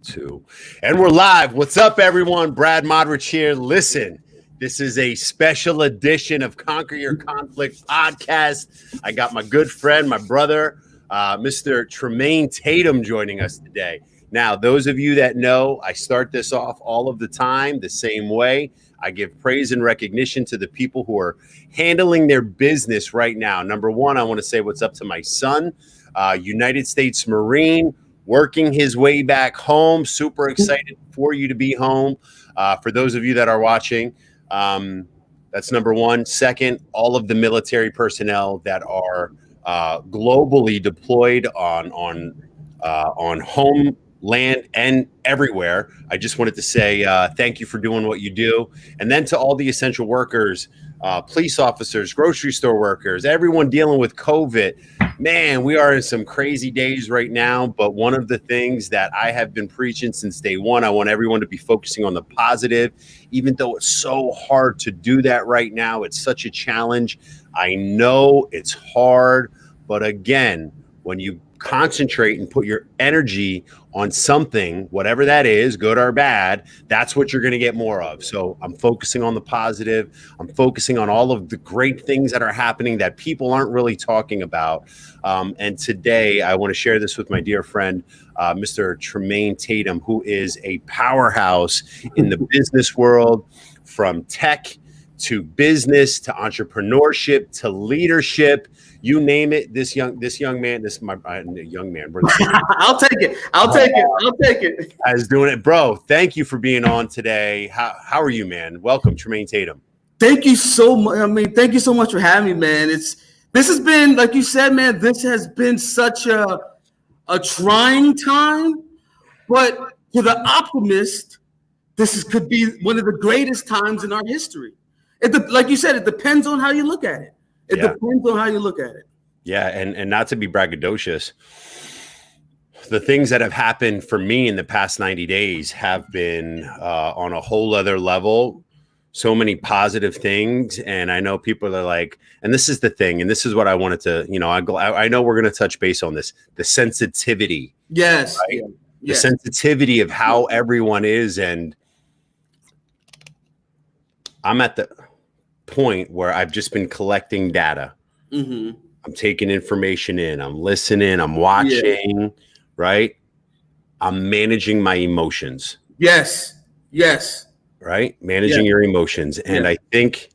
Two. And we're live. What's up, everyone? Brad Modrich here. Listen, this is a special edition of Conquer Your Conflict podcast. I got my good friend, my brother, Mr. Tremayne Tatem joining us today. Now, those of you that know, I start this off all of the time the same way. I give praise and recognition to the people who are handling their business right now. Number one, I want to say what's up to my son, United States Marine, working his way back home. Super excited for you to be home. For those of you that are watching, that's number one. Second, all of the military personnel that are globally deployed on home, land, and everywhere. I just wanted to say thank you for doing what you do. And then to all the essential workers, police officers, grocery store workers, everyone dealing with COVID. Man, we are in some crazy days right now, but one of the things that I have been preaching since day one, I want everyone to be focusing on the positive, even though it's so hard to do that right now. It's such a challenge. I know it's hard, but again, when you concentrate and put your energy on something, whatever that is, good or bad, that's what you're going to get more of. So I'm focusing on the positive. I'm focusing on all of the great things that are happening that people aren't really talking about. And today I want to share this with my dear friend, Mr. Tremayne Tatem, who is a powerhouse in the business world, from tech to business to entrepreneurship to leadership. You name it. This young man, this is my young man. I'll take it. I was doing it, bro. Thank you for being on today. How are you, man? Welcome, Tremayne Tatem. Thank you so much. Thank you so much for having me, man. This has been, like you said, man. This has been such a trying time, but to the optimist, could be one of the greatest times in our history. Like you said, it depends on how you look at it. It depends on how you look at it. Yeah, and not to be braggadocious, the things that have happened for me in the past 90 days have been on a whole other level. So many positive things. And I know people are like, and this is the thing, and this is what I wanted to, I know we're going to touch base on this, the sensitivity. Yes. Right? Yeah. The sensitivity of how everyone is. And I'm at the point where I've just been collecting data. Mm-hmm. I'm taking information in, I'm listening, I'm watching, right? I'm managing my emotions. Yes. Right? Managing your emotions. And I think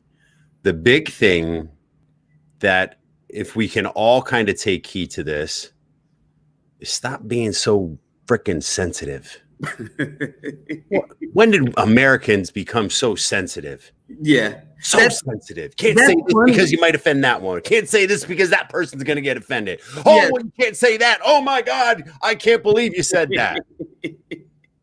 the big thing that if we can all kind of take heed to this is stop being so freaking sensitive. When did Americans become so sensitive? Yeah. Sensitive. Can't say this because you might offend that one. Can't say this because that person's going to get offended. Oh, well, you can't say that. Oh my God. I can't believe you said that.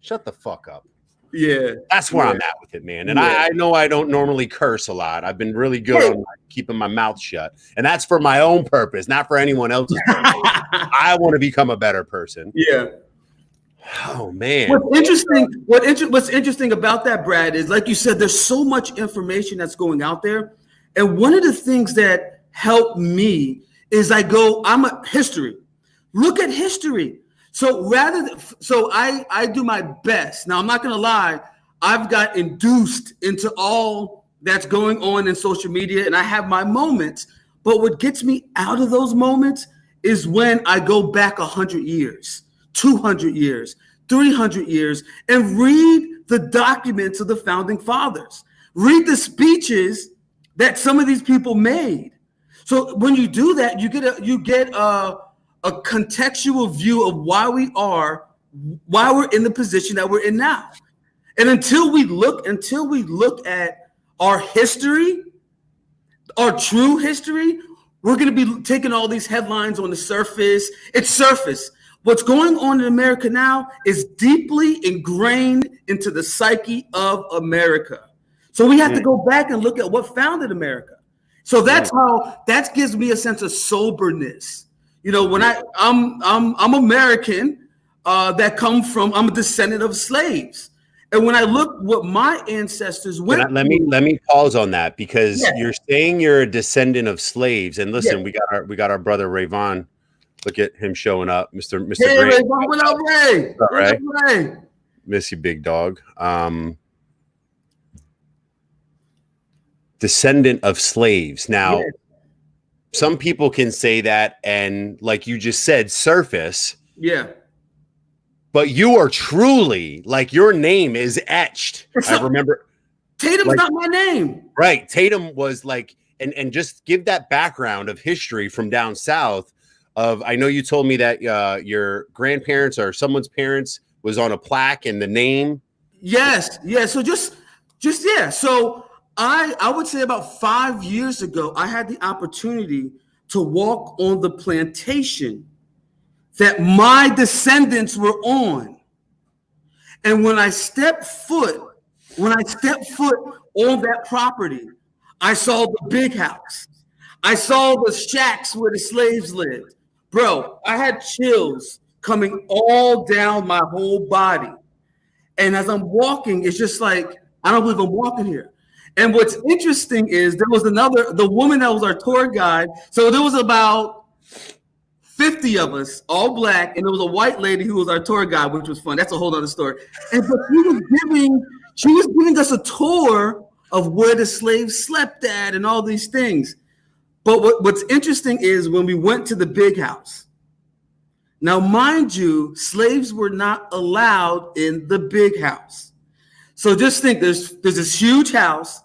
Shut the fuck up. Yeah. That's where I'm at with it, man. And I know I don't normally curse a lot. I've been really good on keeping my mouth shut. And that's for my own purpose, not for anyone else's purpose. I want to become a better person. Yeah. Oh man. What's interesting about that, Brad, is like you said, there's so much information that's going out there. And one of the things that helped me is I'm a history. Look at history. So I do my best. Now I'm not gonna lie, I've got induced into all that's going on in social media, and I have my moments. But what gets me out of those moments is when I go back 100 years. 200 years, 300 years, and read the documents of the founding fathers. Read the speeches that some of these people made. So when you do that, you get a contextual view of why we're in the position that we're in now. And until we look at our history, our true history, we're going to be taking all these headlines on the surface. It's surface. What's going on in America now is deeply ingrained into the psyche of America. So we have to go back and look at what founded America. So that gives me a sense of soberness. When I'm American, I'm a descendant of slaves. And when I look what my ancestors went let me pause on that, because you're saying you're a descendant of slaves. And listen, we got our brother Rayvon. Look at him showing up, Mr. Hey, Gray. What up, Ray? All right. Ray? Miss you, big dog. Descendant of slaves. Now, some people can say that, and like you just said, surface. Yeah. But you are truly, like, your name is etched. I remember. Tatum's not my name. Right. Tatum was like, and just give that background of history from down south of, I know you told me that your grandparents or someone's parents was on a plaque and the name. Yes. Yeah. So just yeah. So I would say about 5 years ago, I had the opportunity to walk on the plantation that my descendants were on. And when I stepped foot on that property, I saw the big house. I saw the shacks where the slaves lived. Bro, I had chills coming all down my whole body. And as I'm walking, it's just like, I don't believe I'm walking here. And what's interesting is there was the woman that was our tour guide. So there was about 50 of us, all black, and there was a white lady who was our tour guide, which was fun. That's a whole other story. And but she was giving us a tour of where the slaves slept at and all these things. But what's interesting is when we went to the big house. Now, mind you, slaves were not allowed in the big house. So just think, there's this huge house.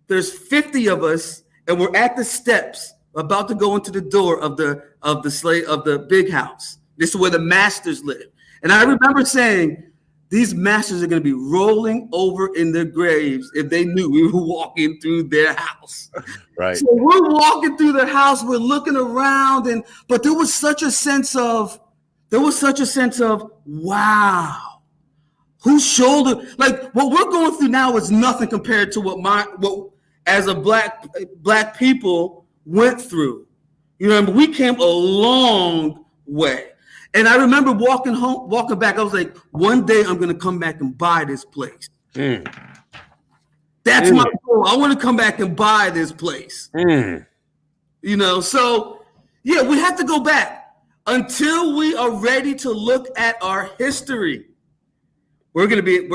There's 50 of us, and we're at the steps about to go into the door of the big house. This is where the masters live. And I remember saying, these masters are going to be rolling over in their graves if they knew we were walking through their house. Right. So we're walking through their house, we're looking around, but there was such a sense of wow. Whose shoulder, like what we're going through now is nothing compared to what as a black people went through. You know, we came a long way. And I remember walking back, I was like, one day I'm going to come back and buy this place. That's my goal. I want to come back and buy this place. You know, so yeah, we have to go back until we are ready to look at our history. We're gonna be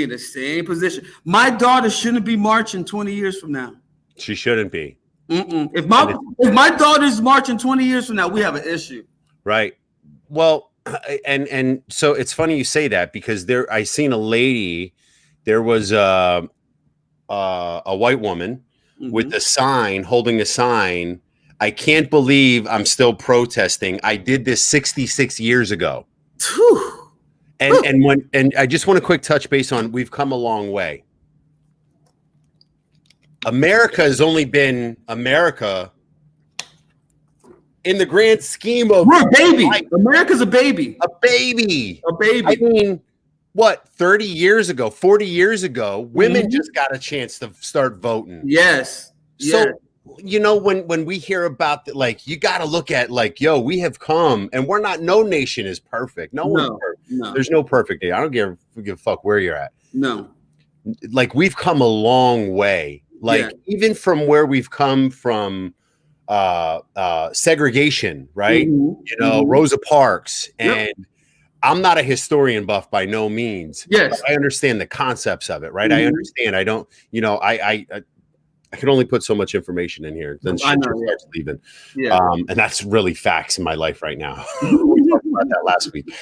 in the same position. My daughter shouldn't be marching 20 years from now. She shouldn't be. If my daughter's marching 20 years from now, we have an issue. Right. Well, and so it's funny you say that, because I seen a lady. There was a white woman with a sign, holding a sign. I can't believe I'm still protesting. I did this 66 years ago. And I just want to quick touch base on, we've come a long way. America has only been America in the grand scheme of, we're a baby. America's a baby. A baby. I mean, what, 30 years ago, 40 years ago, women just got a chance to start voting. Yes. So, you know, when we hear about that, like, you got to look at, like, yo, we have come, and we're not, no nation is perfect. No one's perfect. No. There's no perfect day. I don't give a fuck where you're at. No. Like, we've come a long way. Like, even from where we've come from, segregation, right? You know, Rosa Parks. And I'm not a historian buff by no means. Yes. I understand the concepts of it, right? I understand. I don't, you know, I can only put so much information in here. Then shit starts leaving. Yeah. And that's really facts in my life right now. We talked about that last week.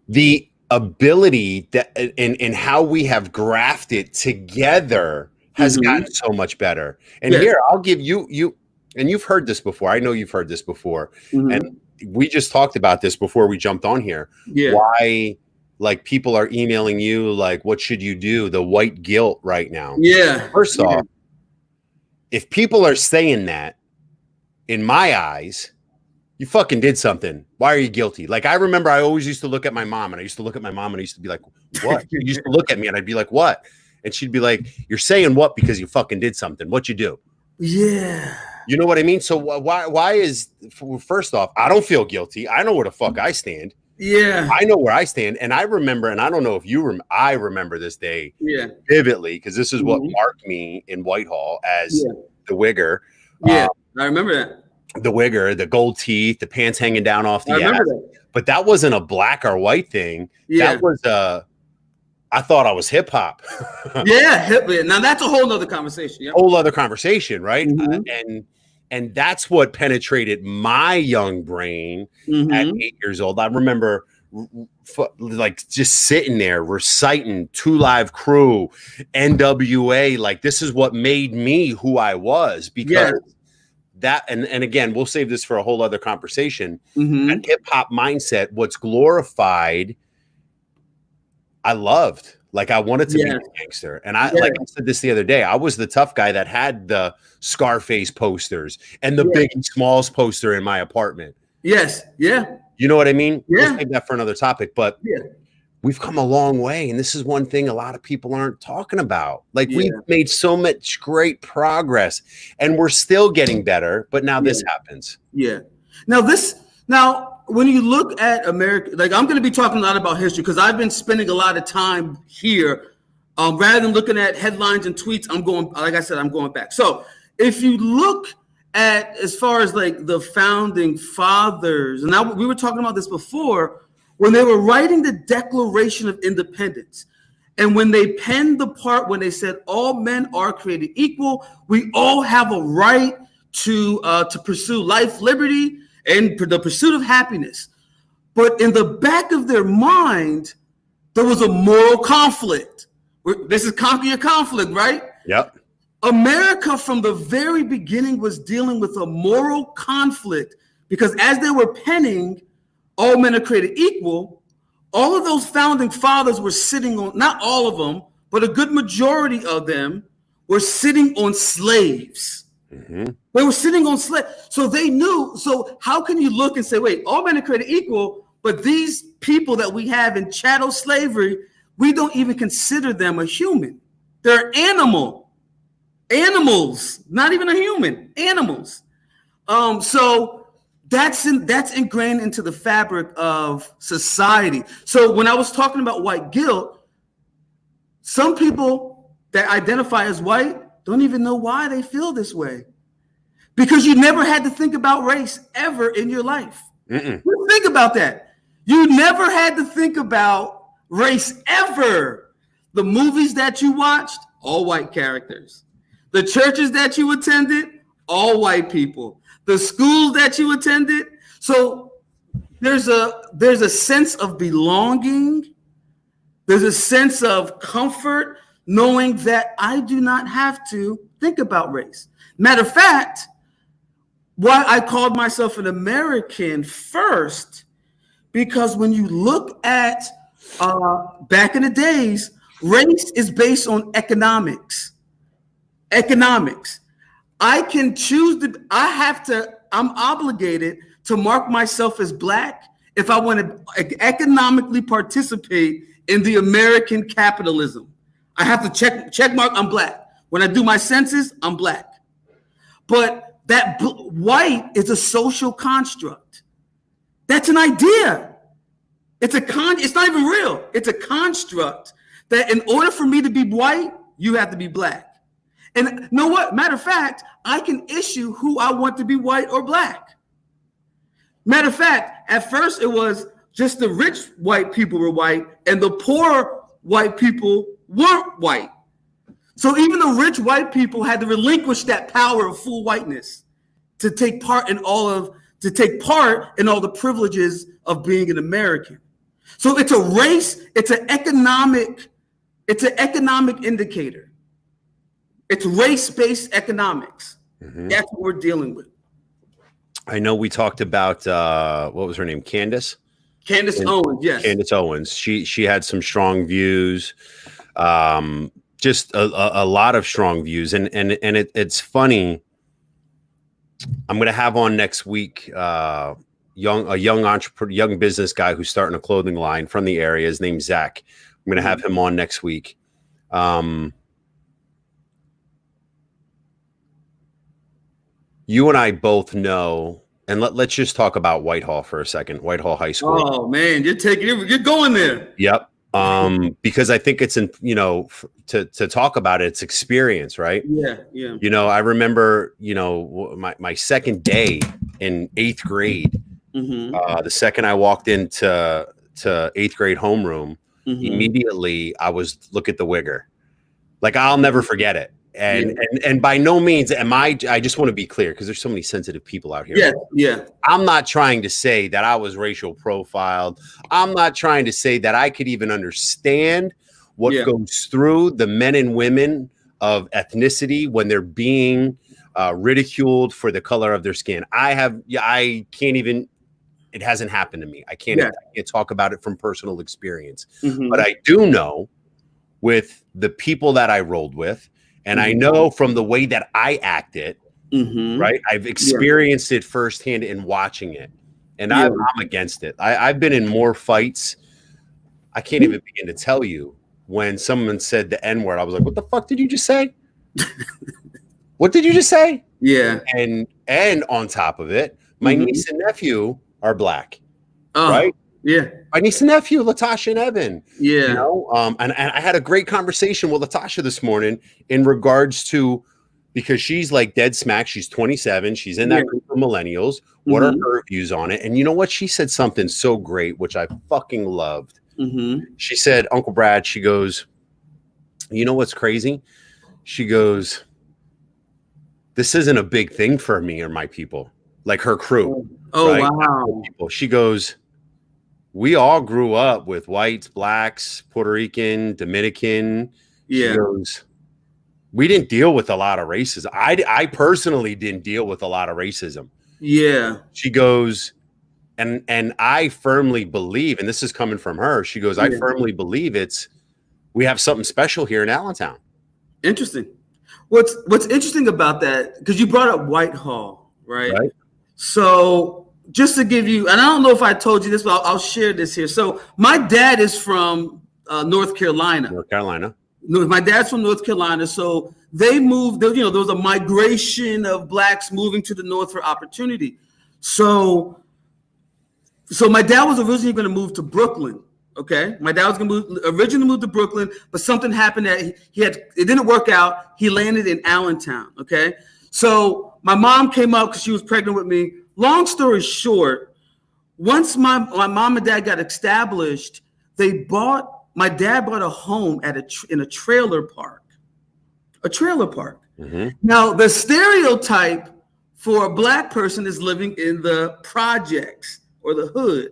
The ability that in how we have grafted together has gotten so much better. And here, I'll give you, and you've heard this before. I know you've heard this before. And we just talked about this before we jumped on here. Why, like, people are emailing you, like, what should you do? The white guilt right now. First off, if people are saying that, in my eyes, you fucking did something. Why are you guilty? Like, I remember I always used to look at my mom, and I used to look at my mom, and I used to be like, what? You used to look at me, and I'd be like, what? And she'd be like, you're saying what? Because you fucking did something. What you do? Yeah. You know what I mean? So why is, first off, I don't feel guilty. I know where the fuck I stand. Yeah. I know where I stand. And I remember, and I don't know if you I remember this day vividly, because this is what marked me in Whitehall as the Wigger. Yeah, I remember that. the wigger, the gold teeth, the pants hanging down off the I remember ass. that. But that wasn't a black or white thing. Yeah. That was I thought I was hip hop. Yeah, now that's a whole nother conversation. Yep. Whole other conversation, right? Mhm. And that's what penetrated my young brain at 8 years old. I remember like just sitting there reciting 2 Live Crew, NWA. Like, this is what made me who I was, because that, and again, we'll save this for a whole other conversation. That hip hop mindset, what's glorified, I loved. Like, I wanted to be a gangster. And like I said this the other day, I was the tough guy that had the Scarface posters and the Biggie Smalls poster in my apartment. Yes. Yeah. You know what I mean? Yeah. We'll save that for another topic, but we've come a long way. And this is one thing a lot of people aren't talking about. Like, we've made so much great progress and we're still getting better, but now this happens. Yeah. Now, when you look at America, like, I'm going to be talking a lot about history because I've been spending a lot of time here. Rather than looking at headlines and tweets, I'm going back. So if you look at, as far as like the founding fathers, and now we were talking about this before, when they were writing the Declaration of Independence, and when they penned the part when they said all men are created equal, we all have a right to pursue life, liberty, and the pursuit of happiness. But in the back of their mind, there was a moral conflict. This is conquer your conflict, right? Yep. America from the very beginning was dealing with a moral conflict, because as they were penning all men are created equal, all of those founding fathers were sitting on, not all of them, but a good majority of them were sitting on slaves. They were sitting on slaves. So they knew. So how can you look and say, wait, all men are created equal, but these people that we have in chattel slavery, we don't even consider them a human. They're animals, not even a human, animals. So that's ingrained into the fabric of society. So when I was talking about white guilt, some people that identify as white don't even know why they feel this way, because you never had to think about race ever in your life. Think about that. You never had to think about race ever. The movies that you watched, all white characters. The churches that you attended, all white people. The schools that you attended. So there's a sense of belonging. There's a sense of comfort knowing that I do not have to think about race. Matter of fact, why I called myself an American first, because when you look at back in the days, race is based on economics. I can choose I'm obligated to mark myself as black if I want to economically participate in the American capitalism. I have to check mark, I'm black. When I do my census, I'm black. But that white is a social construct. That's an idea. It's not even real. It's a construct that in order for me to be white, you have to be black. And you know what? Matter of fact, I can issue who I want to be white or black. Matter of fact, at first it was just the rich white people were white and the poor white people weren't white. So even the rich white people had to relinquish that power of full whiteness to take part in all the privileges of being an American. So it's a race, it's an economic indicator. It's race-based economics. That's what we're dealing with. I know we talked about what was her name? Candace Owens, yes. Candace Owens. She had some strong views. Just a lot of strong views. And it's funny. I'm going to have on next week a young entrepreneur, young business guy who's starting a clothing line from the area. His name's Zach. I'm going to have him on next week. You and I both know, and let's just talk about Whitehall for a second. Whitehall High School. Oh man, you're going there. Yep. Because I think it's to talk about it, it's experience, right? Yeah. I remember, my second day in 8th grade. Mm-hmm. The second I walked into 8th grade homeroom, Mm-hmm. immediately I was look at the wigger. Like, I'll never forget it. And Yeah. and by no means am I just want to be clear, because there's so many sensitive people out here. Yeah. Yeah. I'm not trying to say that I was racial profiled. I'm not trying to say that I could even understand what Yeah. goes through the men and women of ethnicity when they're being ridiculed for the color of their skin. I can't even, it hasn't happened to me. I can't talk about it from personal experience. Mm-hmm. But I do know with the people that I rolled with, and I know from the way that I acted, right? I've experienced it firsthand in watching it, and I'm against it. I've been in more fights. I can't even begin to tell you. When someone said the N-word, I was like, what the fuck did you just say? What did you just say? Yeah. And on top of it, my niece and nephew are black, right? Yeah. My niece and nephew, Latasha and Evan. Yeah. You know, and I had a great conversation with Latasha this morning in regards to, because she's like dead smack. She's 27. She's in that group of millennials. What are her views on it? And you know what? She said something so great, which I fucking loved. She said, Uncle Brad, she goes, you know what's crazy? She goes, this isn't a big thing for me or my people, like her crew. Oh, right? wow. She goes, we all grew up with whites, blacks, Puerto Rican, Dominican. Yeah. She goes, we didn't deal with a lot of racism. I personally didn't deal with a lot of racism. Yeah. She goes, and I firmly believe, and this is coming from her, she goes, I firmly believe we have something special here in Allentown. Interesting. What's interesting about that, because you brought up Whitehall, right? So just to give you, and I don't know if I told you this, but I'll share this here. So my dad is from North Carolina. My dad's from North Carolina. So they moved, you know, there was a migration of blacks moving to the North for opportunity. So my dad was originally going to move to Brooklyn. Okay. My dad was going to originally move to Brooklyn, but something happened that it didn't work out. He landed in Allentown. Okay. So my mom came up because she was pregnant with me. Long story short, once my mom and dad got established, my dad bought a home in a trailer park. Now, the stereotype for a black person is living in the projects or the hood.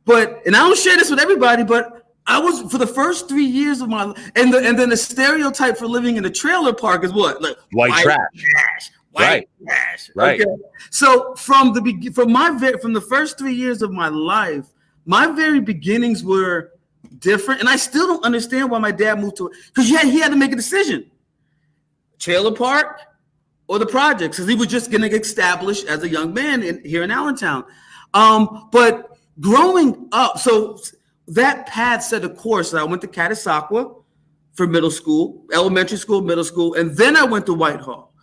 But, and I don't share this with everybody, but I was, for the first 3 years of my life, and then the stereotype for living in a trailer park is what? Like white trash. White trash. Okay. So from the first 3 years of my life, my very beginnings were different, and I still don't understand why my dad moved to it, because he had to make a decision: trailer park or the projects, because he was just getting established as a young man here in Allentown. But growing up, so that path set a course. I went to Catasauqua for middle school, elementary school, middle school, and then I went to Whitehall.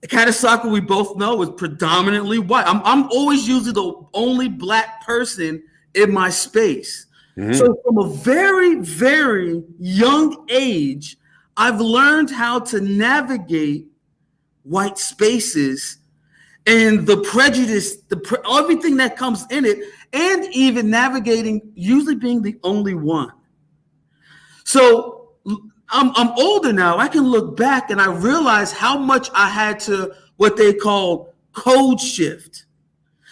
Catasauqua, we both know, is predominantly white. I'm always usually the only black person in my space. So from a very, very young age, I've learned how to navigate white spaces and the prejudice, everything that comes in it, and even navigating usually being the only one. So I'm older now. I can look back and I realize how much I had to what they call code shift.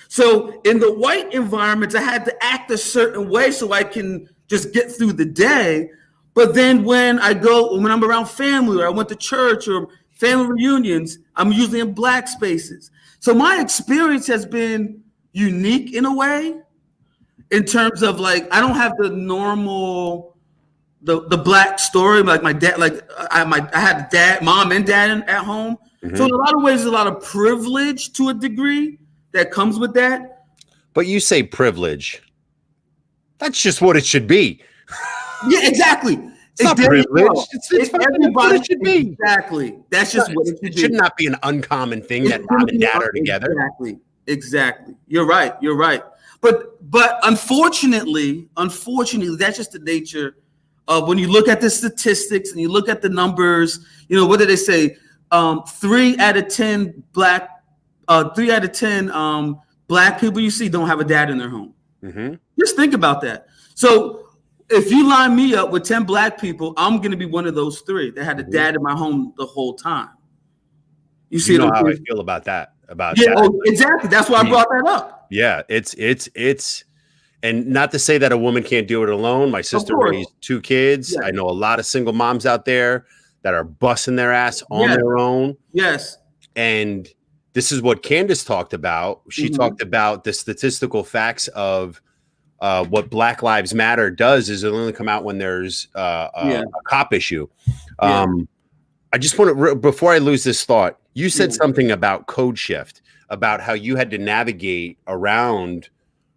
So in the white environments, I had to act a certain way so I can just get through the day. But then when I'm around family, or I went to church or family reunions, I'm usually in black spaces. So my experience has been unique in a way, in terms of, like, I don't have the normal, the black story. Like my dad, I had mom and dad at home. So in a lot of ways, there's a lot of privilege to a degree that comes with that. But you say privilege. That's just what it should be. Yeah, exactly. It's not privilege. It's what it should be. Exactly. That's just what it should be. It should not be an uncommon thing that mom and dad are together. Exactly. You're right. But unfortunately, that's just the nature of, when you look at the statistics and you look at the numbers, you know, what do they say? 3 out of 10 black 3 out of 10 Black people you see don't have a dad in their home. Mm-hmm. Just think about that. So if you line me up with 10 Black people, I'm going to be one of those 3 that had a dad in my home the whole time. You know how I feel about that. Exactly. That's why I brought that up. Yeah, it's, and not to say that a woman can't do it alone. My sister raised 2 kids. Yeah. I know a lot of single moms out there that are busting their ass on their own. Yes. And this is what Candace talked about. She talked about the statistical facts of what Black Lives Matter does is it only come out when there's a cop issue. I just want to, before I lose this thought, you said something about code shift, about how you had to navigate around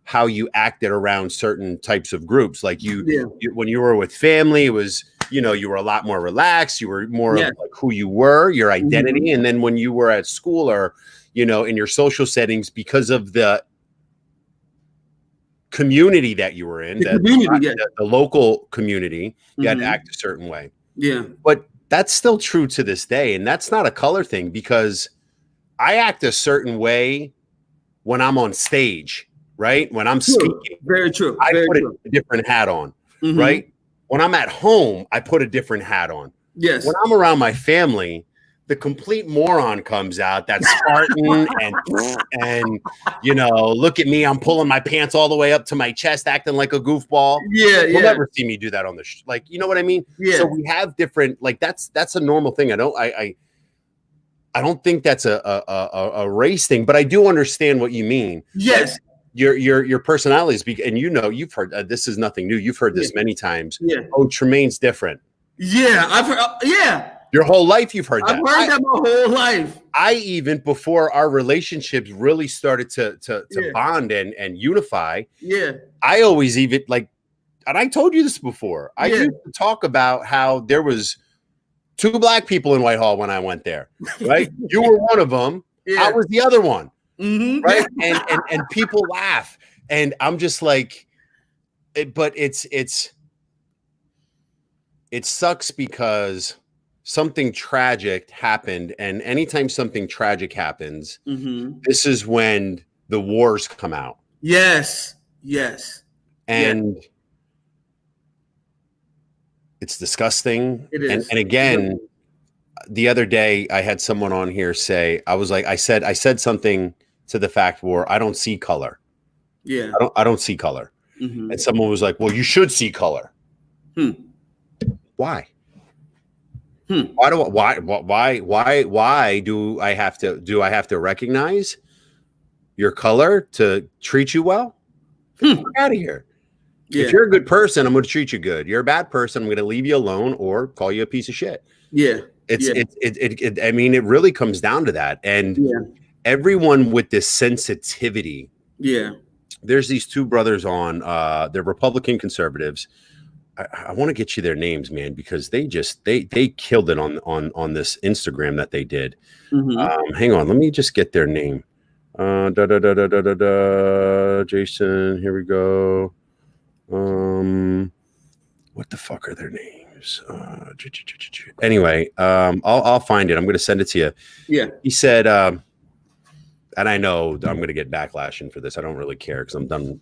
how you acted around certain types of groups. Like you when you were with family, it was, you know, you were a lot more relaxed. You were more of like who you were, your identity. And then when you were at school or, you know, in your social settings, because of the community that you were in, the local community, you had to act a certain way. Yeah. But that's still true to this day. And that's not a color thing, because I act a certain way when I'm on stage, right? When I'm speaking. Very true. I put a different hat on, right? When I'm at home, I put a different hat on. Yes. When I'm around my family, the complete moron comes out, that's Spartan and you know, look at me, I'm pulling my pants all the way up to my chest, acting like a goofball. You'll never see me do that on the like, you know what I mean? So we have different, like that's a normal thing. I don't think that's a race thing, but I do understand what you mean. Yes. Like, your personalities, and you know, you've heard this is nothing new. You've heard this many times. Oh, Tremayne's different. Yeah, I've heard. Your whole life, you've heard that. I've heard that my whole life. I even, before our relationships really started to bond and unify. Yeah. I always even like, and I told you this before. I used to talk about how there was 2 Black people in Whitehall when I went there. Right? You were one of them. I was the other one. Right? And people laugh, and I'm just like, but it sucks because something tragic happened, and anytime something tragic happens, this is when the wars come out. Yes. And it's disgusting. It is. And again, the other day I had someone on here say, I said something to the fact where I don't see color. Yeah. I don't see color. And someone was like, well, you should see color. Why? Why do I have to recognize your color to treat you well? Get out of here. If you're a good person, I'm going to treat you good. You're a bad person, I'm going to leave you alone or call you a piece of shit. I mean, it really comes down to that. And everyone with this sensitivity. There's these 2 brothers on, they're Republican conservatives. I want to get you their names, man, because they killed it on this Instagram that they did. Hang on, let me just get their name. Jason, here we go. What the fuck are their names? Anyway, I'll find it. I'm going to send it to you. He said, and I know I'm going to get backlashing for this. I don't really care because I'm done.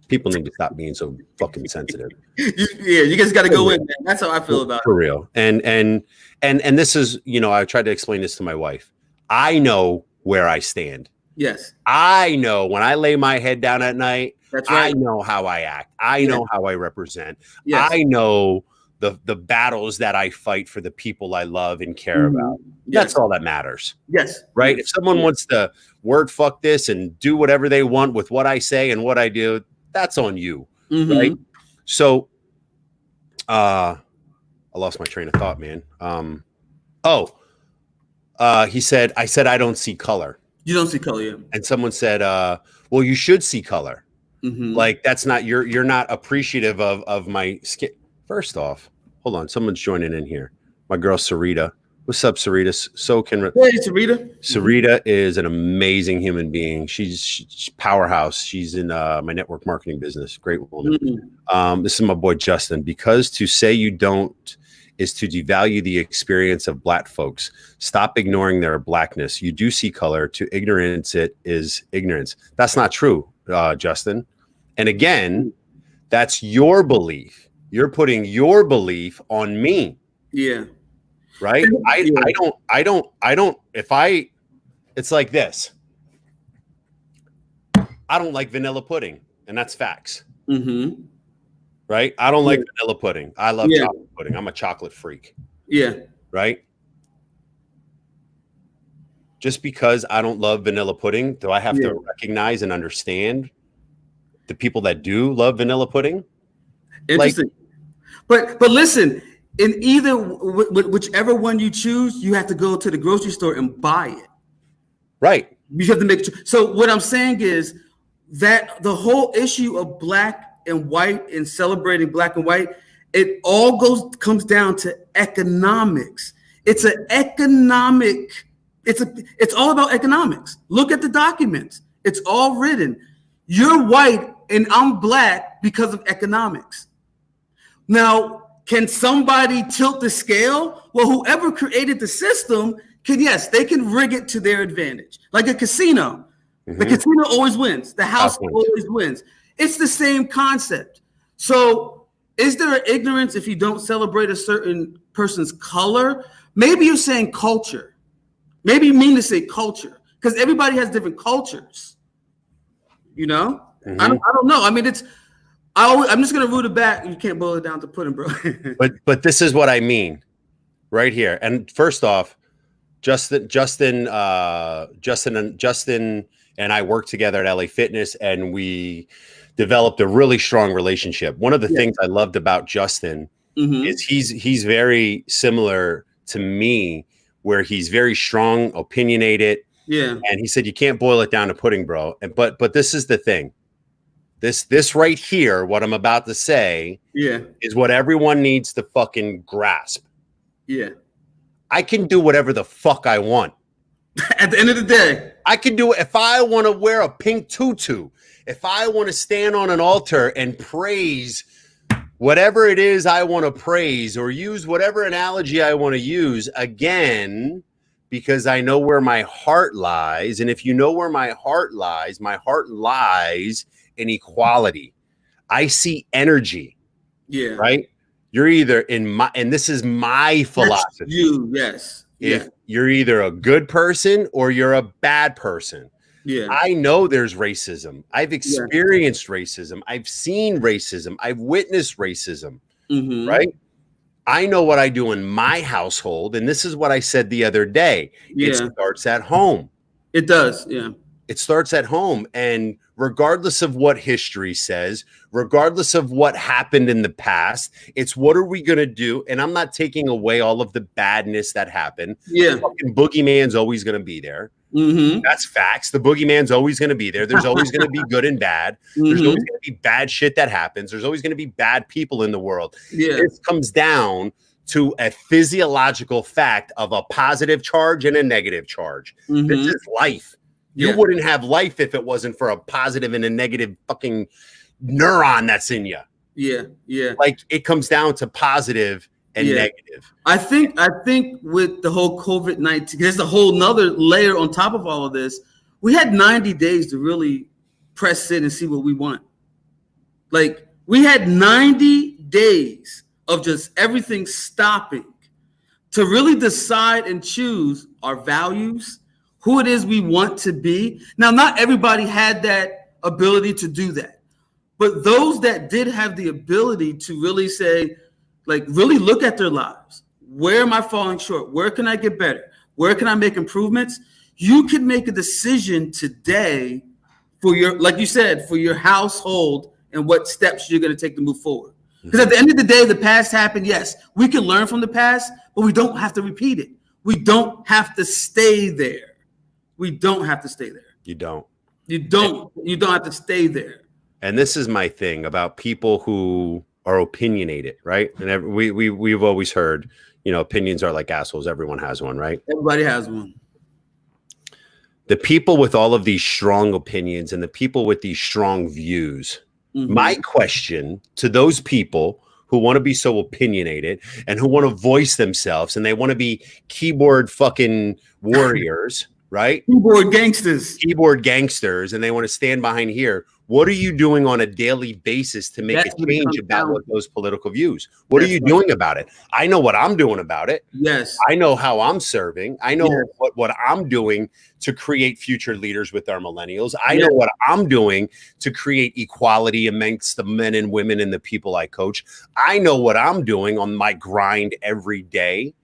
People need to stop being so fucking sensitive. You guys got to go in, man. That's how I feel about it. For real. And this is, you know, I tried to explain this to my wife. I know where I stand. Yes. I know when I lay my head down at night, that's right. I know how I act. I know how I represent. Yes. I know the battles that I fight for the people I love and care about. That's all that matters. Yes. Right? If someone wants to word fuck this and do whatever they want with what I say and what I do, that's on you. Right? So I lost my train of thought, man. He said, I said I don't see color. You don't see color, yeah. And someone said, well, you should see color. Like that's not, you're not appreciative of my skin. First off, hold on, someone's joining in here. My girl Sarita. What's up, Sarita? Hey, Sarita. Sarita is an amazing human being. She's powerhouse. She's in my network marketing business. Great woman. This is my boy Justin. Because to say you don't is to devalue the experience of Black folks. Stop ignoring their Blackness. You do see color. To ignorance, it is ignorance. That's not true, Justin. And again, that's your belief. You're putting your belief on me. Yeah. Right. It's like this. I don't like vanilla pudding, and that's facts. Mm-hmm. Right. I don't like vanilla pudding. I love chocolate pudding. I'm a chocolate freak. Yeah. Right. Just because I don't love vanilla pudding, do I have to recognize and understand the people that do love vanilla pudding? Interesting. But listen, in either whichever one you choose, you have to go to the grocery store and buy it. Right. You have to make sure. So what I'm saying is that the whole issue of Black and white and celebrating Black and white, it all comes down to economics. It's all about economics. Look at the documents. It's all written. You're white and I'm Black because of economics. Now, can somebody tilt the scale? Well, whoever created the system they can rig it to their advantage. Like a casino. Mm-hmm. The casino always wins. The house always wins. It's the same concept. So is there an ignorance if you don't celebrate a certain person's color? Maybe you're saying culture. Maybe you mean to say culture because everybody has different cultures. You know? Mm-hmm. I don't know. I mean, I'm just going to root it back. You can't boil it down to pudding, bro. but this is what I mean right here. And first off, Justin and I worked together at LA Fitness, and we developed a really strong relationship. One of the things I loved about Justin is he's very similar to me, where he's very strong, opinionated. Yeah. And he said, you can't boil it down to pudding, bro. But this is the thing. This right here, what I'm about to say is what everyone needs to fucking grasp. Yeah. I can do whatever the fuck I want. At the end of the day, I can do it. If I want to wear a pink tutu, if I want to stand on an altar and praise whatever it is I want to praise, or use whatever analogy I want to use, again, because I know where my heart lies. And if you know where my heart lies in equality. I see energy. Yeah. Right. You're either and this is my philosophy. That's you, yes. If you're either a good person or you're a bad person. Yeah. I know there's racism. I've experienced racism. I've seen racism. I've witnessed racism. Mm-hmm. Right. I know what I do in my household. And this is what I said the other day. Yeah. It starts at home. It does. Yeah. It starts at home. And regardless of what history says, regardless of what happened in the past, it's what are we going to do? And I'm not taking away all of the badness that happened. Yeah. The fucking boogeyman's always going to be there. Mm-hmm. That's facts. The boogeyman's always going to be there. There's always going to be good and bad. Mm-hmm. There's always going to be bad shit that happens. There's always going to be bad people in the world. Yeah. It comes down to a physiological fact of a positive charge and a negative charge. Mm-hmm. This is life. You wouldn't have life if it wasn't for a positive and a negative fucking neuron that's in you. Yeah, yeah. Like it comes down to positive and negative. I think with the whole COVID-19, there's a whole nother layer on top of all of this. We had 90 days to really press in and see what we want. Like we had 90 days of just everything stopping to really decide and choose our values, who it is we want to be. Now, not everybody had that ability to do that, but those that did have the ability to really say, like, really look at their lives. Where am I falling short? Where can I get better? Where can I make improvements? You can make a decision today for your, like you said, for your household and what steps you're going to take to move forward. Because at the end of the day, the past happened. Yes, we can learn from the past, but we don't have to repeat it. We don't have to stay there. We don't have to stay there. You don't. You don't have to stay there. And this is my thing about people who are opinionated, right? And we've always heard, opinions are like assholes. Everyone has one, right? Everybody has one. The people with all of these strong opinions and the people with these strong views, my question to those people who want to be so opinionated and who want to voice themselves and they want to be keyboard fucking warriors, right? Keyboard gangsters, and they want to stand behind here. What are you doing on a daily basis to make That's a change about those political views? What are you doing about it? I know what I'm doing about it. Yes. I know how I'm serving. I know what I'm doing to create future leaders with our millennials. I know what I'm doing to create equality amongst the men and women and the people I coach. I know what I'm doing on my grind every day.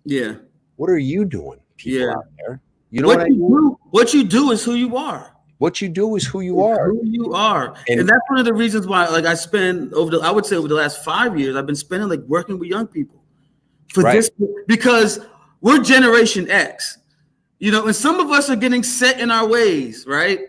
Yeah. What are you doing, people out there? You know what you do is who you are. What you do is who you are. Who you are. And that's one of the reasons why, like, I spend over the last 5 years, I've been spending like working with young people for this, because we're Generation X, you know, and some of us are getting set in our ways, right?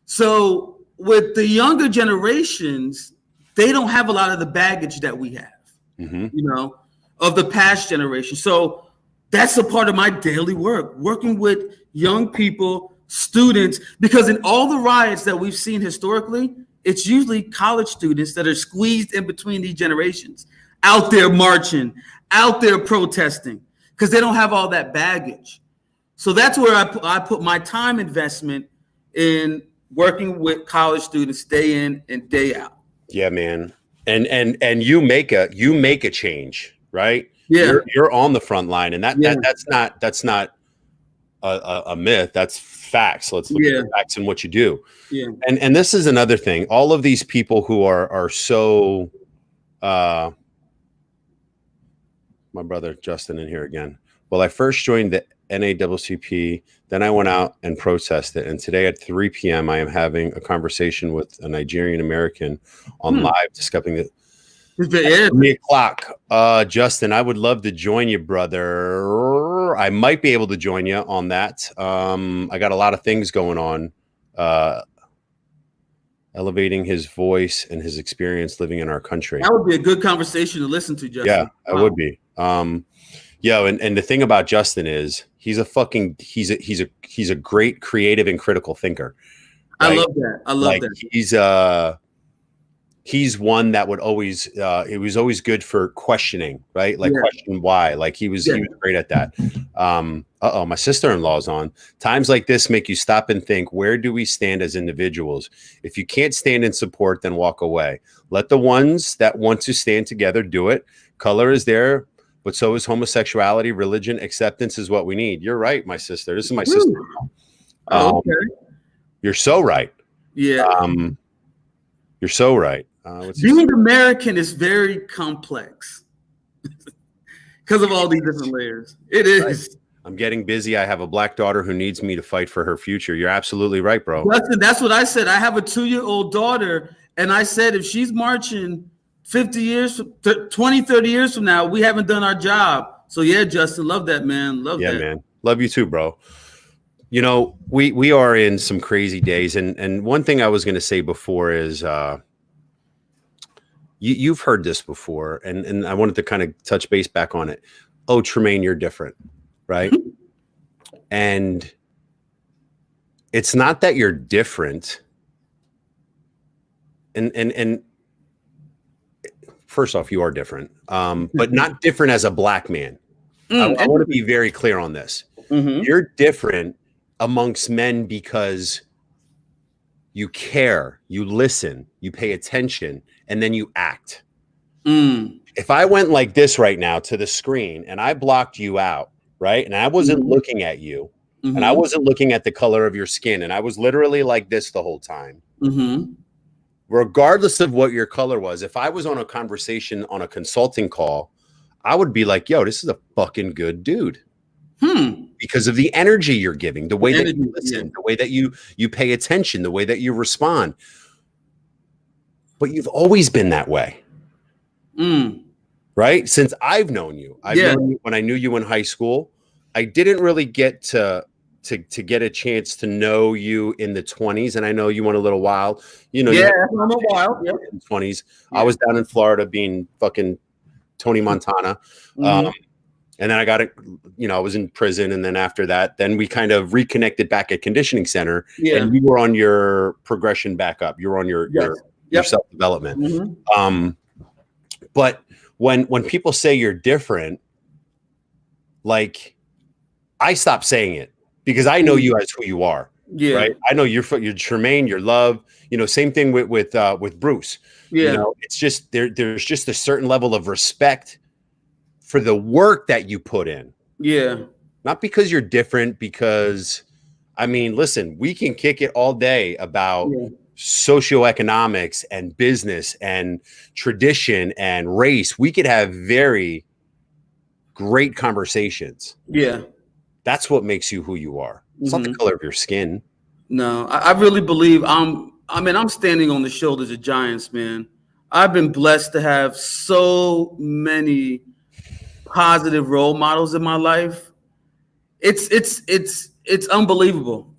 So with the younger generations, they don't have a lot of the baggage that we have, you know, of the past generation. So that's a part of my daily work, working with young people, students, because in all the riots that we've seen historically, it's usually college students that are squeezed in between these generations, out there marching, out there protesting, because they don't have all that baggage. So that's where I put my time investment in working with college students day in and day out. Yeah, man. And you make a change, right? Yeah. You're on the front line, and that's not a myth. That's facts. Let's look at the facts and what you do. Yeah. And this is another thing. All of these people who are so my brother Justin in here again. Well, I first joined the NAACP, then I went out and protested. And today at 3 p.m. I am having a conversation with a Nigerian American on live discussing it. 3 o'clock. Justin, I would love to join you, brother. I might be able to join you on that. I got a lot of things going on. Elevating his voice and his experience living in our country. That would be a good conversation to listen to, Justin. Yeah, it would be. And the thing about Justin is he's a great creative and critical thinker. Right? I love that. I love that. He's one that would always it was always good for questioning, right? Like question why. Like he was great at that. My sister-in-law's on. Times like this make you stop and think, where do we stand as individuals? If you can't stand in support, then walk away. Let the ones that want to stand together do it. Color is there, but so is homosexuality. Religion, acceptance is what we need. You're right, my sister. This is my sister-in-law. Okay. You're so right. Yeah. You're so right. Being American is very complex because of all these different layers. It is. Right. I'm getting busy. I have a black daughter who needs me to fight for her future. You're absolutely right, bro. Justin, that's what I said. I have a 2-year-old daughter, and I said if she's marching 50 years, 20, 30 years from now, we haven't done our job. So yeah, Justin, love that, man. Love that. Yeah, man. Love you too, bro. You know, we are in some crazy days, and one thing I was going to say before is you've heard this before, and I wanted to kind of touch base back on it. Oh, Tremayne, you're different, right? And it's not that you're different, and first off, you are different, but not different as a black man. I want to be very clear on this. You're different amongst men because you care, you listen, you pay attention, and then you act. If I went like this right now to the screen and I blocked you out, right? And I wasn't looking at you, and I wasn't looking at the color of your skin, and I was literally like this the whole time. Regardless of what your color was, if I was on a conversation on a consulting call, I would be like, yo, this is a fucking good dude. Because of the energy you're giving, the way that you listen, the way that you pay attention, the way that you respond. But you've always been that way. Right? Since I've known you. I've known you when I knew you in high school. I didn't really get to get a chance to know you in the 20s. And I know you went a little while. You know, I'm a while. In the 20s. I was down in Florida being fucking Tony Montana. And then I got it, you know, I was in prison. And then after that, then we kind of reconnected back at conditioning center. And you were on your progression back up. You were on your self-development. But when people say you're different, like, I stop saying it because I know you as who you are. Yeah. Right. I know you're Tremayne, your love, same thing with Bruce. Yeah. It's just there's just a certain level of respect for the work that you put in. Yeah. Not because you're different, because I mean, listen, we can kick it all day about socioeconomics and business and tradition and race. We could have very great conversations. Yeah. That's what makes you who you are. It's not the color of your skin. No, I really believe I'm standing on the shoulders of giants, man. I've been blessed to have so many positive role models in my life. It's unbelievable,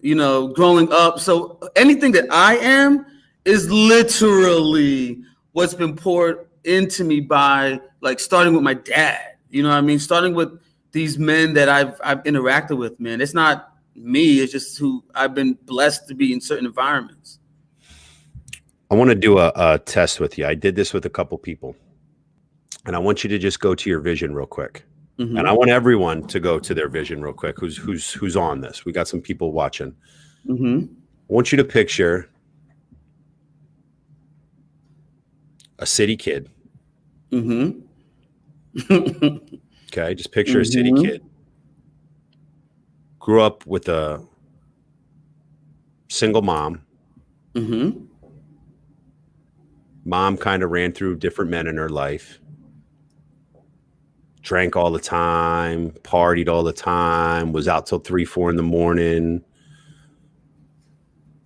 growing up. So anything that I am is literally what's been poured into me by, like, starting with my dad. You know what I mean? Starting with these men that I've interacted with, man. It's not me, it's just who I've been blessed to be in certain environments. I want to do a test with you. I did this with a couple people, and I want you to just go to your vision real quick. And I want everyone to go to their vision real quick. Who's on this? We got some people watching. I want you to picture a city kid. Okay, just picture a city kid. Grew up with a single mom. Mom kind of ran through different men in her life. Drank all the time, partied all the time, was out till 3, 4 in the morning.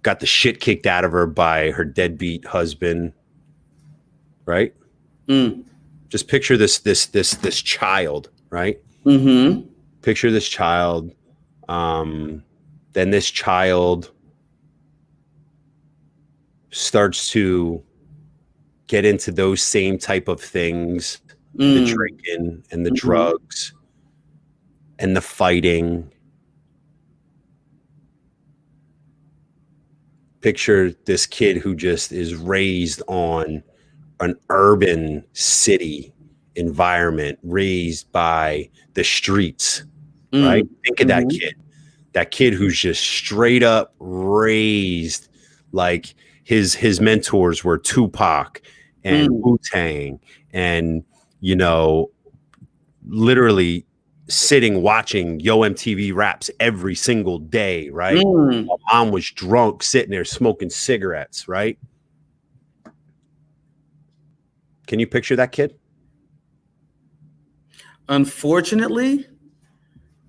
Got the shit kicked out of her by her deadbeat husband. Right? Just picture this child, right? Picture this child. Then this child starts to get into those same type of things, the drinking and the drugs and the fighting. Picture this kid who just is raised on an urban city environment, raised by the streets, right? Think of that kid who's just straight up raised like his mentors were Tupac and Wu-Tang, and literally sitting watching Yo MTV Raps every single day, right? While mom was drunk, sitting there smoking cigarettes, right? Can you picture that kid? Unfortunately,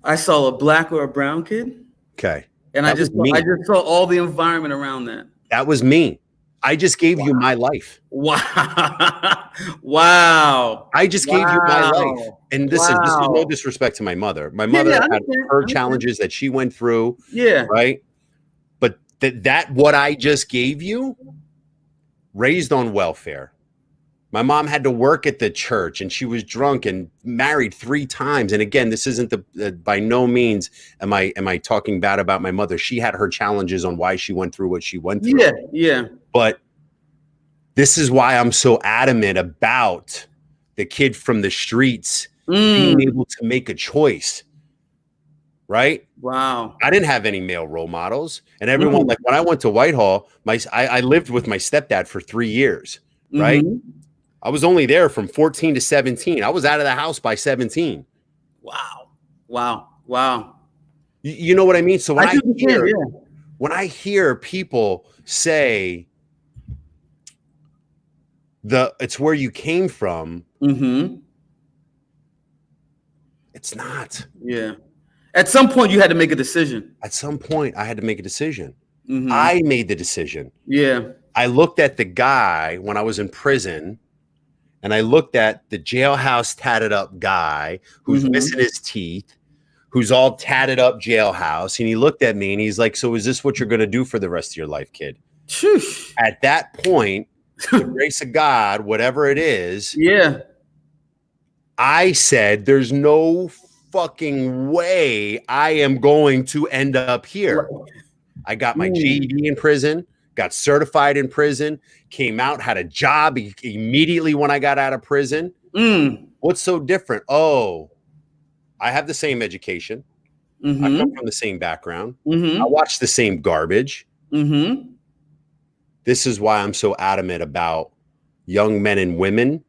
I saw a black or a brown kid. Okay. And I just saw all the environment around that. That was me. I just gave you my life. Wow. Wow. I just gave you my life. And listen, this is no disrespect to my mother. My mother had her challenges that she went through. Yeah. Right. But that what I just gave you, raised on welfare. My mom had to work at the church, and she was drunk and married 3 times. And again, this isn't by no means am I talking bad about my mother. She had her challenges on why she went through what she went through. Yeah. But this is why I'm so adamant about the kid from the streets being able to make a choice. Right? Wow. I didn't have any male role models, and everyone, like, when I went to Whitehall, I lived with my stepdad for 3 years. Right? I was only there from 14 to 17. I was out of the house by 17. Wow. You know what I mean? So when I hear people say it's where you came from, it's not. Yeah. At some point you had to make a decision. At some point I had to make a decision. I made the decision. Yeah. I looked at the guy when I was in prison, and I looked at the jailhouse tatted up guy who's missing his teeth, who's all tatted up jailhouse. And he looked at me and he's like, "So is this what you're going to do for the rest of your life, kid?" Sheesh. At that point, the grace of God, whatever it is. Yeah. I said, there's no fucking way I am going to end up here. I got my GED in prison. got certified in prison, came out, had a job immediately when I got out of prison. What's so different? Oh, I have the same education. I come from the same background. I watch the same garbage. This is why I'm so adamant about young men and women.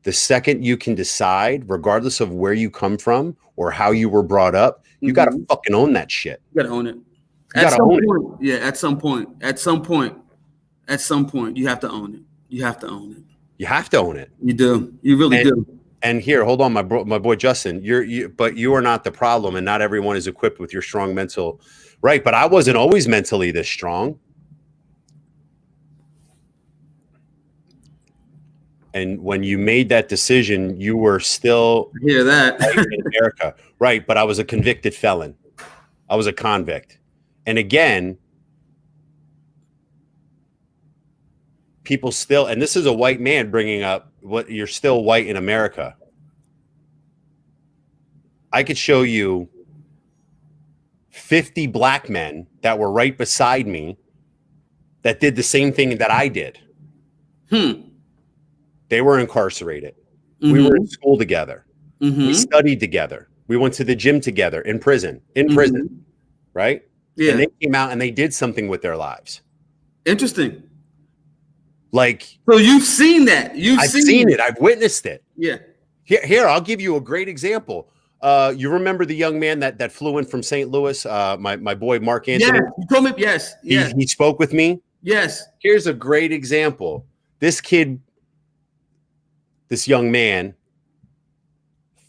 The second you can decide, regardless of where you come from or how you were brought up, you got to fucking own that shit. You got to own it. You got to own it. Yeah, at some point, you have to own it. You have to own it. You have to own it. You do. You really do. And here, hold on, my boy Justin. But you are not the problem, and not everyone is equipped with your strong mental, right? But I wasn't always mentally this strong. And when you made that decision, you were still hear that in America, right? But I was a convicted felon. I was a convict. And again, people still, and this is a white man bringing up what you're still white in America. I could show you 50 black men that were right beside me that did the same thing that I did. They were incarcerated. We were in school together. We studied together. We went to the gym together in prison, right? Yeah. And they came out and they did something with their lives. Interesting. Like, so you've seen that. I've seen it. I've witnessed it. Yeah. Here, I'll give you a great example. You remember the young man that flew in from St. Louis, my boy Mark Anthony? Yeah, you told me. Yes. He spoke with me. Yes. Here's a great example. This young man,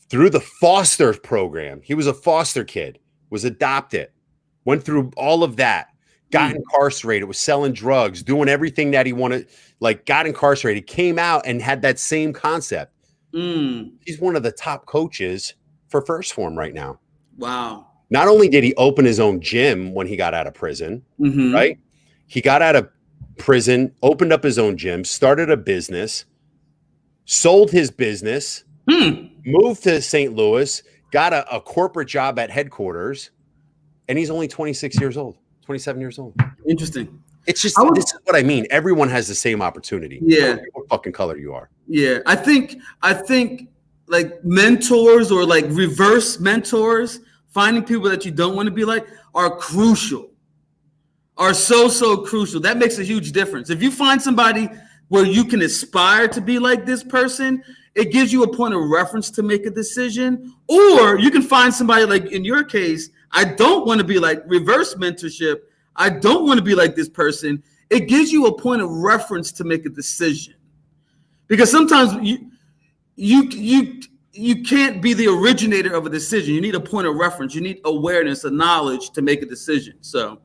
through the foster program, he was a foster kid, was adopted, went through all of that, got incarcerated, was selling drugs, doing everything that he wanted, like got incarcerated, came out and had that same concept. He's one of the top coaches for First Form right now. Wow. Not only did he open his own gym when he got out of prison, right? He got out of prison, opened up his own gym, started a business, sold his business, moved to St. Louis, got a corporate job at headquarters, and he's only 26 years old, 27 years old. Interesting. It's just, this is what I mean. Everyone has the same opportunity. Yeah. What fucking color you are. Yeah. I think like mentors or like reverse mentors, finding people that you don't want to be like, are crucial, are so crucial. That makes a huge difference. If you find somebody where you can aspire to be like this person, it gives you a point of reference to make a decision. Or you can find somebody like in your case, I don't want to be like reverse mentorship. I don't want to be like this person. It gives you a point of reference to make a decision. Because sometimes you can't be the originator of a decision. You need a point of reference. You need awareness and knowledge to make a decision. So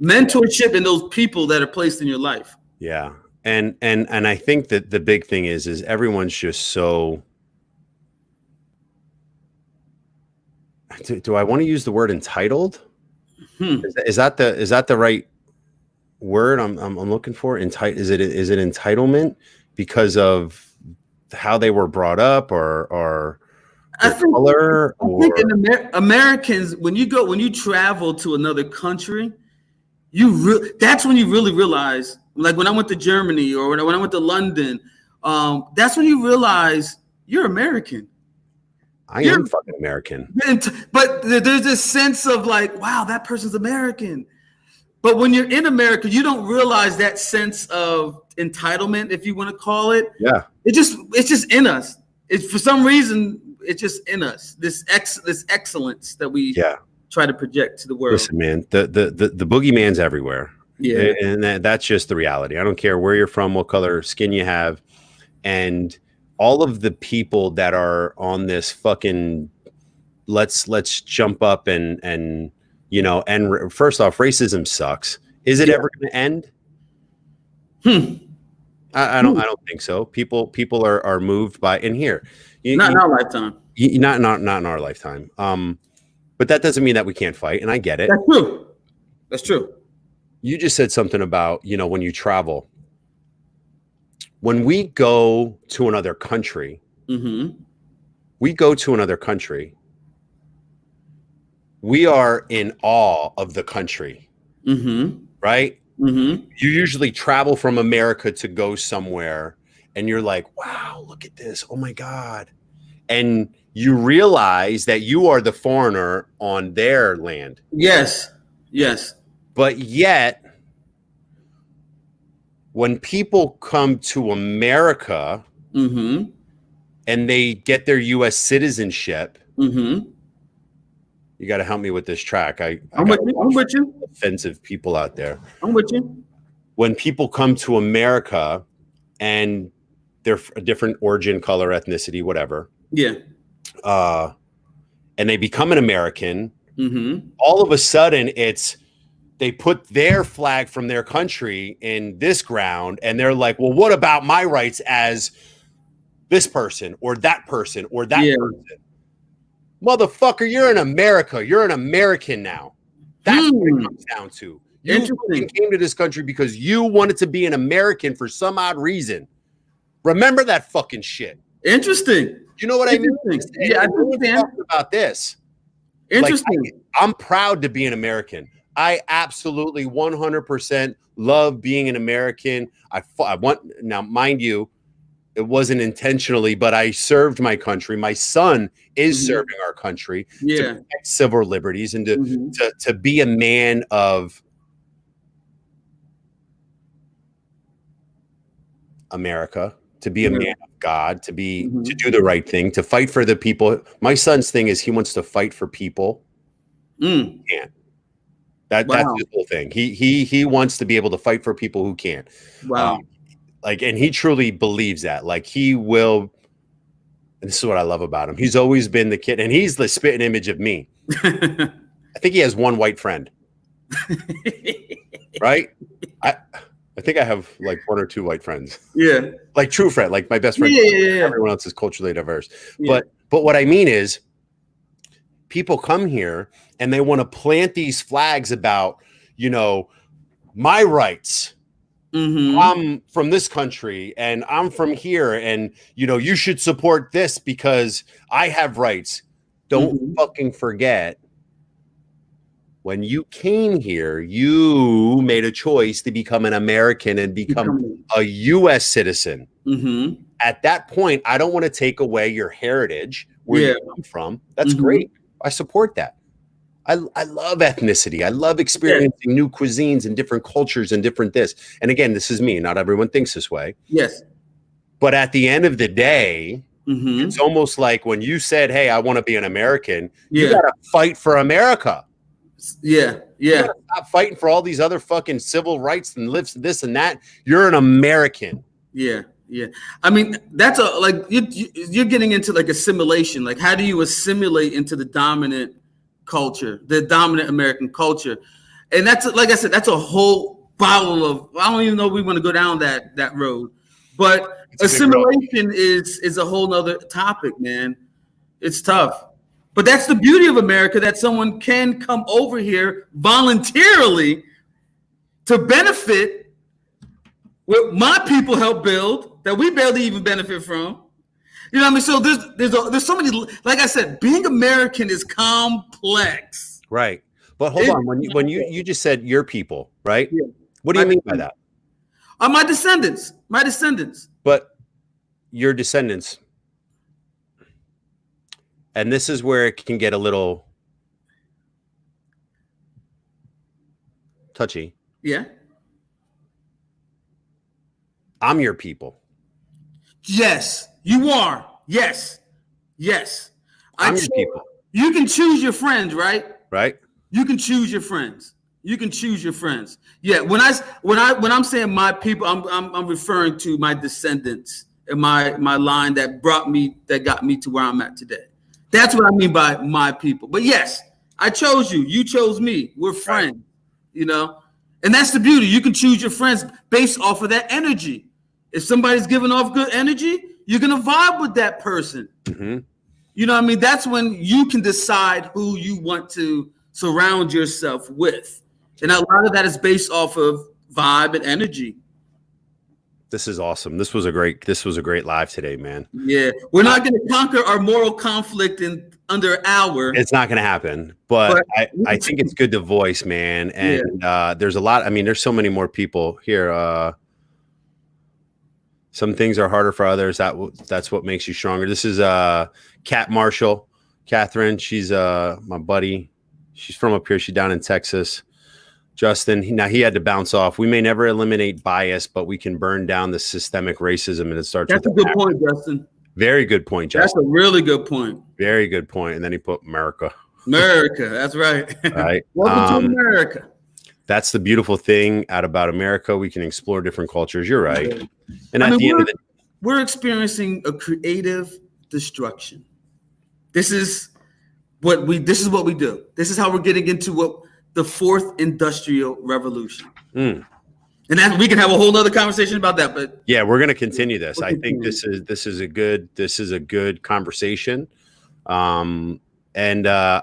mentorship and those people that are placed in your life. Yeah. And I think that the big thing is everyone's just so, do I want to use the word entitled? Is that the right word I'm looking for? Is it entitlement because of how they were brought up or color? I think in Americans, when you travel to another country, that's when you really realize, like when I went to Germany or when I went to London, that's when you realize you're American. I am fucking American. But there's this sense of like, wow, that person's American. But when you're in America, you don't realize that sense of entitlement, if you want to call it. Yeah. It's just in us. It's for some reason, it's just in us. This excellence that we try to project to the world. Listen, man, the boogeyman's everywhere. Yeah. And that's just the reality. I don't care where you're from, what color skin you have. And all of the people that are on this fucking let's jump up and first off, racism sucks. Is it ever going to end? I don't think so. People are moved by, and here, not in our lifetime. Not in our lifetime. But that doesn't mean that we can't fight, and I get it. That's true. You just said something about, when you travel. When we go to another country, we are in awe of the country, right? Mm-hmm. You usually travel from America to go somewhere and you're like, wow, look at this. Oh my God. And you realize that you are the foreigner on their land. Yes. Yes. But yet, when people come to America Mm-hmm. and they get their U.S. citizenship, Mm-hmm. you got to help me with this track. I I'm got with you. I'm with you. offensive people out there. I'm with you. When people come to America and they're a different origin, color, ethnicity, whatever, Yeah. and they become an American, Mm-hmm. all of a sudden they put their flag from their country in this ground and they're like, well, what about my rights as this person or that person or that person? Motherfucker, you're in America. You're an American now. That's what it comes down to. You came to this country because you wanted to be an American for some odd reason. Remember that fucking shit. Interesting. You know what I mean? Yeah, I understand about this. Interesting. Like, I'm proud to be an American. I absolutely 100% love being an American. I want, now, mind you, it wasn't intentionally, but I served my country. My son is serving our country to protect civil liberties and to be a man of America, to be a man of God, to do the right thing, to fight for the people. My son's thing is he wants to fight for people. He can't. That's his whole thing. He wants to be able to fight for people who can't. Wow. And he truly believes that. Like, he will. And this is what I love about him. He's always been the kid, and he's the spitting image of me. I think he has one white friend. Right? I think I have like one or two white friends. Yeah. Like true friend, like my best friend. Yeah. Everyone else is culturally diverse. Yeah. But what I mean is, people come here and they want to plant these flags about, my rights. I'm from this country and I'm from here, and you should support this because I have rights. Don't fucking forget, when you came here, you made a choice to become an American and become a U.S. citizen. At that point, I don't want to take away your heritage, where you come from. That's great. I support that. I love ethnicity. I love experiencing new cuisines and different cultures and different this. And again, this is me. Not everyone thinks this way. Yes. But at the end of the day, it's almost like when you said, hey, I want to be an American, you got to fight for America. Yeah. You gotta stop fighting for all these other fucking civil rights and lives, this and that. You're an American. Yeah. I mean, that's you're getting into like assimilation. Like, how do you assimilate into the dominant culture, the dominant American culture? And that's, like I said, that's a whole bottle of, I don't even know if we want to go down that road. But assimilation is a whole nother topic, man. It's tough. But that's the beauty of America, that someone can come over here voluntarily to benefit what my people help build that we barely even benefit from. You know what I mean? So there's so many, like I said, being American is complex. Right. But hold on, when you just said your people, right? Yeah. What do you mean by that? My descendants. But your descendants. And this is where it can get a little touchy. Yeah. I'm your people. Yes, you are. Yes. I'm your people. You can choose your friends, right? Right. You can choose your friends. Yeah. When I'm saying my people, I'm referring to my descendants and my line that got me to where I'm at today. That's what I mean by my people. But yes, I chose you. You chose me. We're friends, and that's the beauty. You can choose your friends based off of that energy. If somebody's giving off good energy, you're going to vibe with that person. You know what I mean? That's when you can decide who you want to surround yourself with. And a lot of that is based off of vibe and energy. This is awesome. This was a great live today, man. Yeah. We're not going to conquer our moral conflict in under an hour. It's not going to happen, but I think it's good to voice, man. And there's a lot. I mean, there's so many more people here. Some things are harder for others. That's what makes you stronger. This is Kat Marshall, Catherine. She's my buddy. She's from up here. She's down in Texas. Justin, now he had to bounce off. We may never eliminate bias, but we can burn down the systemic racism, and it starts. That's a good point, Justin. Very good point, Justin. That's a really good point. Very good point. And then he put America. America, that's right. Right. Welcome to America. That's the beautiful thing about America. We can explore different cultures. You're right. And at the end of the day, we're experiencing a creative destruction. This is what we do. This is how we're getting into the fourth industrial revolution. And then we can have a whole nother conversation about that. But yeah, we're going to continue this. I think this is a good conversation. And the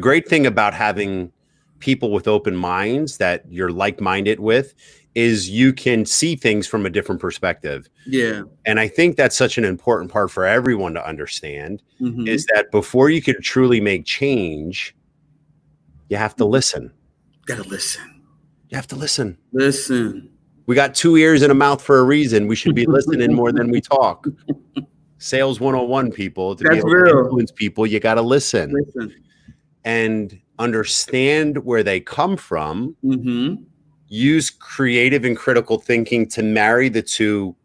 great thing about having people with open minds that you're like-minded with is you can see things from a different perspective. Yeah. And I think that's such an important part for everyone to understand is that before you can truly make change, you have to listen. Gotta listen. You have to listen. Listen. We got 2 ears and a mouth for a reason. We should be listening more than we talk. Sales 101, people. To be able to influence people, you got to listen. And understand where they come from. Use creative and critical thinking to marry the two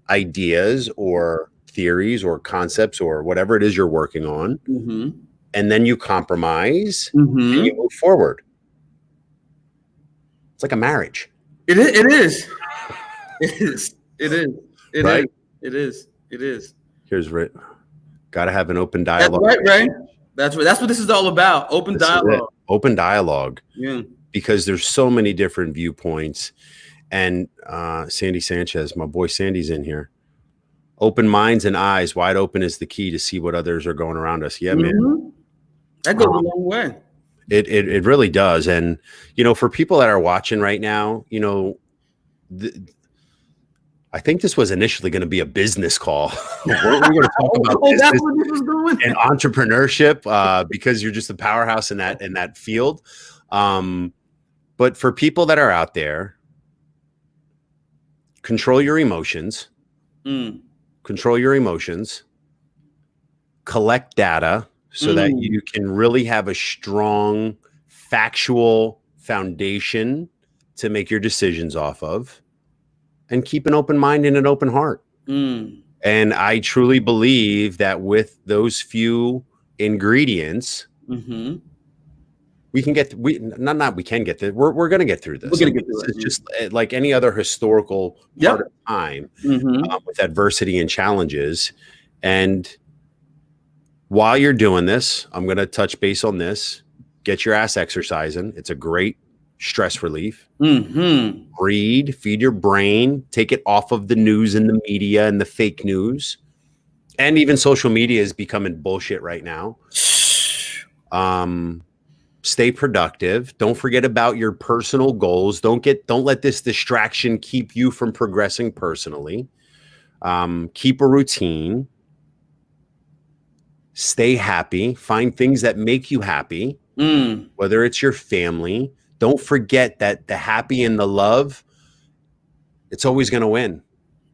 ideas or theories or concepts or whatever it is you're working on. And then you compromise and you move forward. It's like a marriage. It is. Here's Rick. Got to have an open dialogue. That's right, Ray. That's what this is all about. Open dialogue. Open dialogue. Yeah. Because there's so many different viewpoints. And Sandy Sanchez, my boy Sandy's in here. Open minds and eyes wide open is the key to see what others are going around us. Yeah, man. That goes a long way. It really does. And, for people that are watching right now, I think this was initially going to be a business call. We're going to talk about business and entrepreneurship because you're just a powerhouse in that field. But for people that are out there, control your emotions. Control your emotions. Collect data so that you can really have a strong factual foundation to make your decisions off of. And keep an open mind and an open heart. And I truly believe that with those few ingredients, we can get. We can get there. We're going to get through this. We're going to get through it. It's just like any other historical part of time with adversity and challenges. And while you're doing this, I'm going to touch base on this. Get your ass exercising. It's a great stress relief. Read, feed your brain, take it off of the news and the media and the fake news. And even social media is becoming bullshit right now. Stay productive. Don't forget about your personal goals. Don't let this distraction keep you from progressing personally. Keep a routine. Stay happy. Find things that make you happy, whether it's your family. Don't forget that the happy and the love, it's always going to win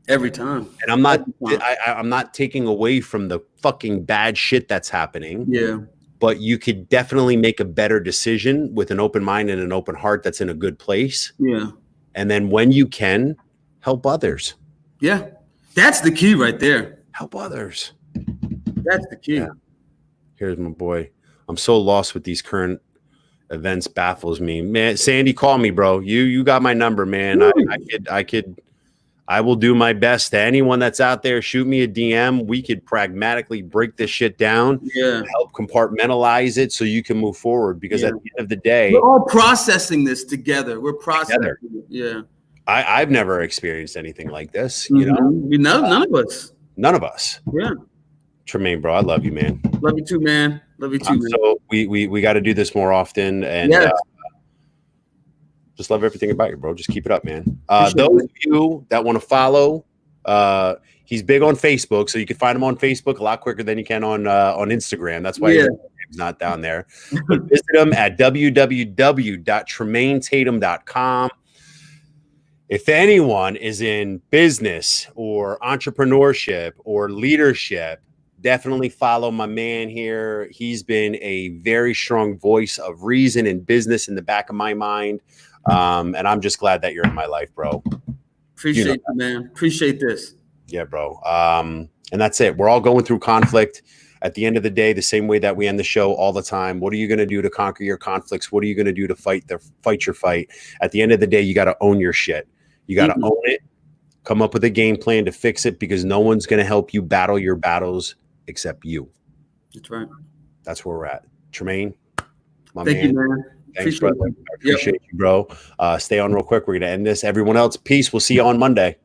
every time. And I'm not taking away from the fucking bad shit that's happening. Yeah. But you could definitely make a better decision with an open mind and an open heart that's in a good place. Yeah. And then when you can, help others. Yeah. That's the key right there. Help others. That's the key. Yeah. Here's my boy. I'm so lost with these current events, baffles me, man. Sandy, call me, bro. You got my number, man. I will do my best. To anyone that's out there, shoot me a DM. We could pragmatically break this shit down. Yeah. Help compartmentalize it so you can move forward. Because at the end of the day, we're all processing this together. We're processing it. Yeah. I've never experienced anything like this. You know, none of us. None of us. Yeah. Tremayne, bro, I love you, man. Love you too, man. Love you too, man. So we got to do this more often, and just love everything about you, bro. Just keep it up, man. Those of you that want to follow He's big on Facebook, so you can find him on Facebook a lot quicker than you can on Instagram. That's why he's not down there. But visit him at www.tremayne.tatem.com. If anyone is in business or entrepreneurship or leadership, definitely follow my man here. He's been a very strong voice of reason and business in the back of my mind. And I'm just glad that you're in my life, bro. Appreciate you, man. Appreciate this. Yeah, bro. And that's it. We're all going through conflict. At the end of the day, the same way that we end the show all the time. What are you going to do to conquer your conflicts? What are you going to do to fight your fight? At the end of the day, you got to own your shit. You got to own it. Come up with a game plan to fix it, because no one's going to help you battle your battles except you. That's right. That's where we're at. Tremayne, Thank you, man. Thanks, brother. I appreciate you, bro. Stay on real quick. We're going to end this. Everyone else, peace. We'll see you on Monday.